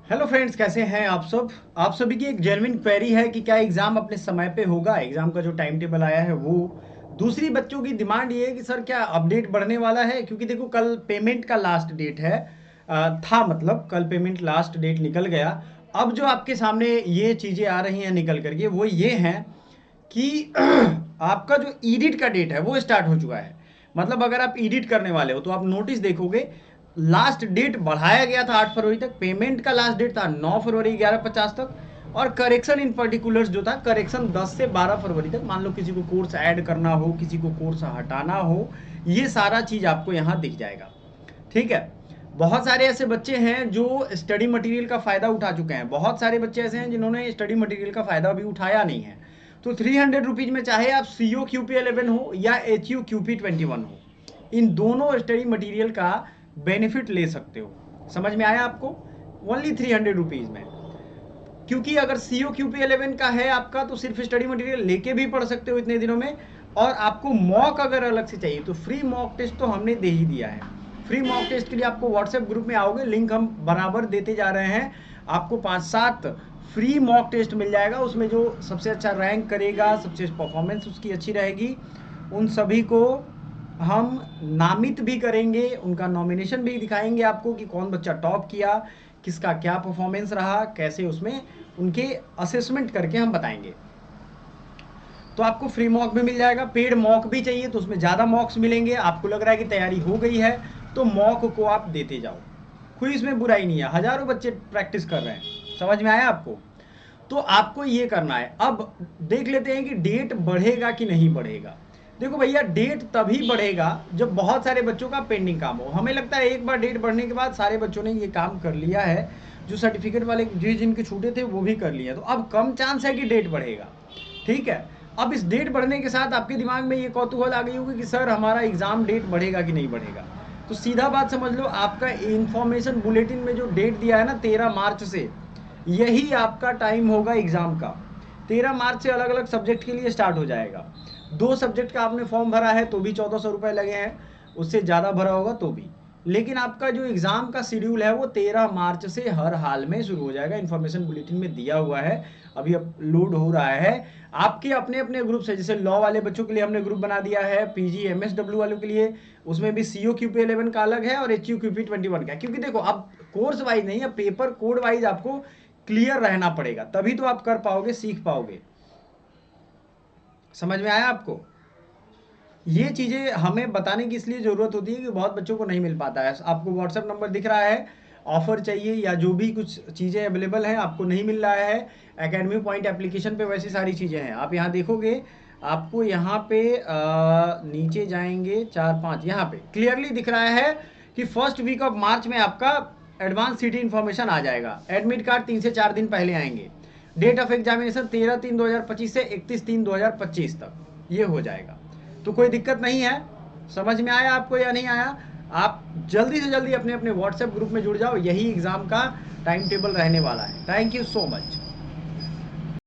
Hello friends, कैसे हैं आप सब। आप सभी की एक जेन्युइन क्वेरी है कि क्या एग्ज़ाम अपने समय पे होगा। एग्ज़ाम का जो टाइम टेबल आया है वो। दूसरी बच्चों की डिमांड ये है कि सर क्या अपडेट बढ़ने वाला है, क्योंकि देखो कल पेमेंट का लास्ट डेट है। था मतलब कल पेमेंट लास्ट डेट निकल गया। अब जो आपके सामने ये चीज़ें आ रही हैं निकल करके वो ये हैं कि आपका जो एडिट का डेट है वो स्टार्ट हो चुका है। मतलब अगर आप एडिट करने वाले हो तो आप नोटिस देखोगे, लास्ट डेट बढ़ाया गया था 8 फरवरी तक। पेमेंट का लास्ट डेट था 9 फरवरी 11:50 तक। और करेक्शन इन पर्टिकुलर्स जो था, करेक्शन 10 से 12 फरवरी तक। मान लो किसी को कोर्स ऐड करना हो, किसी को कोर्स हटाना हो, ये सारा चीज़ आपको यहाँ दिख जाएगा। ठीक है। बहुत सारे ऐसे बच्चे हैं जो स्टडी मटेरियल का फ़ायदा उठा चुके हैं, बहुत सारे बच्चे ऐसे हैं जिन्होंने स्टडी मटेरियल का फ़ायदा अभी उठाया नहीं है। तो 300 रुपीज़ में चाहे आप सी ओ क्यू पी 11 हो या एच यू क्यू पी 21 हो, इन दोनों स्टडी मटेरियल का बेनिफिट ले सकते हो। समझ में आया आपको। ओनली 300 रुपीज़ में। क्योंकि अगर सी ओ क्यू पी 11 का है आपका तो सिर्फ स्टडी मटेरियल लेके भी पढ़ सकते हो इतने दिनों में। और आपको मॉक अगर अलग से चाहिए तो फ्री मॉक टेस्ट तो हमने दे ही दिया है। फ्री मॉक टेस्ट के लिए आपको व्हाट्सएप ग्रुप में आओगे, लिंक हम बराबर देते जा रहे हैं। आपको 5-7 फ्री मॉक टेस्ट मिल जाएगा। उसमें जो सबसे अच्छा रैंक करेगा, सबसे परफॉर्मेंस उसकी अच्छी रहेगी, उन सभी को हम नामित भी करेंगे, उनका नॉमिनेशन भी दिखाएंगे आपको कि कौन बच्चा टॉप किया, किसका क्या परफॉर्मेंस रहा, कैसे उसमें उनके असेसमेंट करके हम बताएंगे। तो आपको फ्री मॉक भी मिल जाएगा। पेड मॉक भी चाहिए तो उसमें ज़्यादा मॉक्स मिलेंगे। आपको लग रहा है कि तैयारी हो गई है तो मॉक को आप देते जाओ, कोई इसमें बुराई नहीं है। हज़ारों बच्चे प्रैक्टिस कर रहे हैं। समझ में आया आपको। तो आपको ये करना है। अब देख लेते हैं कि डेट बढ़ेगा कि नहीं बढ़ेगा। देखो भैया, डेट तभी बढ़ेगा जब बहुत सारे बच्चों का पेंडिंग काम हो। हमें लगता है एक बार डेट बढ़ने के बाद सारे बच्चों ने ये काम कर लिया है, जो सर्टिफिकेट वाले जिनके छूटे थे वो भी कर लिया, तो अब कम चांस है कि डेट बढ़ेगा। ठीक है। अब इस डेट बढ़ने के साथ आपके दिमाग में ये कौतूहल आ गई होगी कि सर हमारा एग्ज़ाम डेट बढ़ेगा कि नहीं बढ़ेगा। तो सीधा बात समझ लो, आपका इन्फॉर्मेशन बुलेटिन में जो डेट दिया है ना 13 मार्च से, यही आपका टाइम होगा एग्ज़ाम का। 13 मार्च से अलग अलग सब्जेक्ट के लिए स्टार्ट हो जाएगा। 2 सब्जेक्ट का आपने फॉर्म भरा है तो भी 1400 रुपये लगे हैं, उससे ज़्यादा भरा होगा तो भी। लेकिन आपका जो एग्ज़ाम का शेड्यूल है वो 13 मार्च से हर हाल में शुरू हो जाएगा। इन्फॉर्मेशन बुलेटिन में दिया हुआ है, अभी अपलोड हो रहा है। आपके अपने अपने ग्रुप से, जैसे लॉ वाले बच्चों के लिए हमने ग्रुप बना दिया है, पीजी एमएसडब्ल्यू वालों के लिए उसमें भी सी ओ क्यू पी 11 का अलग है और एच यू क्यू पी 21 का। क्योंकि देखो अब कोर्स वाइज नहीं है, पेपर कोड वाइज आपको क्लियर रहना पड़ेगा, तभी तो आप कर पाओगे, सीख पाओगे। समझ में आया आपको। ये चीज़ें हमें बताने की इसलिए ज़रूरत होती है कि बहुत बच्चों को नहीं मिल पाता है। आपको व्हाट्सएप नंबर दिख रहा है, ऑफ़र चाहिए या जो भी कुछ चीज़ें अवेलेबल हैं आपको नहीं मिल रहा है। एकेडमी पॉइंट एप्लीकेशन पे वैसी सारी चीज़ें हैं। आप यहाँ देखोगे, आपको यहाँ पे नीचे जाएंगे 4-5, यहाँ पे क्लियरली दिख रहा है कि फर्स्ट वीक ऑफ मार्च में आपका एडवांस सिटी इन्फॉर्मेशन आ जाएगा। एडमिट कार्ड 3 से 4 दिन पहले आएंगे। डेट ऑफ एग्जामिनेशन 13/3/2025 से 31/3/2025 तक ये हो जाएगा। तो कोई दिक्कत नहीं है। समझ में आया आपको या नहीं आया। आप जल्दी से जल्दी अपने अपने व्हाट्सएप ग्रुप में जुड़ जाओ, यही एग्ज़ाम का टाइम टेबल रहने वाला है। Thank you so much.